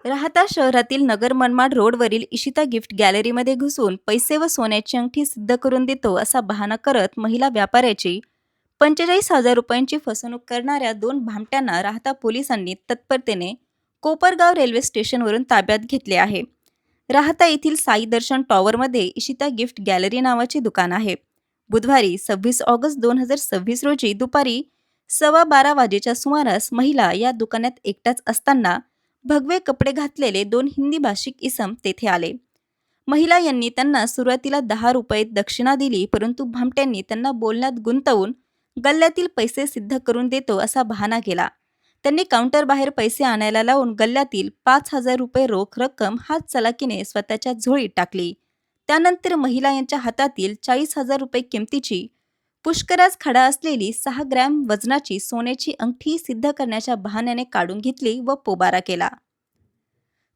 राहता शहरातील नगर मनमाड रोडवरील इशिता गिफ्ट गॅलरीमध्ये घुसून पैसे व सोन्याची अंगठी सिद्ध करून देतो असा बहाणा करत महिला व्यापाऱ्याची 45,000 रुपयांची फसवणूक करणाऱ्या दोन भामट्यांना राहता पोलिसांनी तत्परतेने कोपरगाव रेल्वे स्टेशनवरून ताब्यात घेतले आहे. राहता येथील साई दर्शन टॉवरमध्ये इशिता गिफ्ट गॅलरी नावाचे दुकान आहे. बुधवारी 26 ऑगस्ट 2026 रोजी दुपारी 12:15 वाजेच्या सुमारास महिला या दुकानात एकटाच असताना भगवे कपडे घातलेले दोन हिंदी भाषिक इसम तेथे आले. महिला यांनी त्यांना सुरुवातीला 10 रुपये दक्षिणा दिली, परंतु भामट्यांनी त्यांना बोलण्यात गुंतवून गल्ल्यातील पैसे सिद्ध करून देतो असा बहाणा केला. त्यांनी काउंटर बाहेर पैसे आणायला लावून गल्ल्यातील 5,000 रुपये रोख रक्कम हात चलाकीने स्वतःच्या झोळीत टाकली. त्यानंतर महिला यांच्या हातातील 40,000 रुपये किमतीची पुष्कराज खडा असलेली 6 ग्रॅम वजनाची सोन्याची अंगठी सिद्ध करण्याच्या बहाण्याने काढून घेतली व पोबारा केला.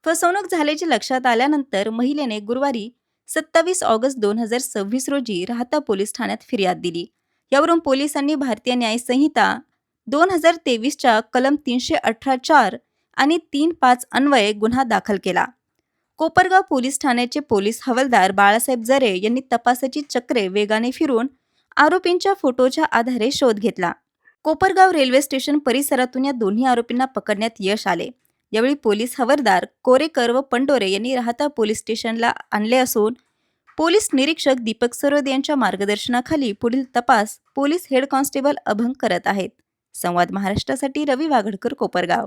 फसवणूक झाल्याचे लक्षात आल्यानंतर महिलेने गुरुवारी 27 ऑगस्ट 2026 रोजी राहता पोलीस ठाण्यात फिर्याद दिली. यावरून पोलिसांनी भारतीय न्याय संहिता 2023च्या कलम 318(4) आणि 3(5) अन्वये गुन्हा दाखल केला. कोपरगाव पोलीस ठाण्याचे पोलीस हवालदार बाळासाहेब जरे यांनी तपासाची चक्रे वेगाने फिरून आरोपींच्या फोटोच्या आधारे शोध घेतला. कोपरगाव रेल्वे स्टेशन परिसरातून या दोन्ही आरोपींना पकडण्यात यश आले. यावेळी पोलीस हवालदार कोरेकर व पंडोरे यांनी राहता पोलीस स्टेशनला आणले असून पोलीस निरीक्षक दीपक सरोद यांच्या मार्गदर्शनाखाली पुढील तपास पोलीस हेड कॉन्स्टेबल अभंग करत आहेत. संवाद महाराष्ट्रासाठी रवी वाघडकर, कोपरगाव.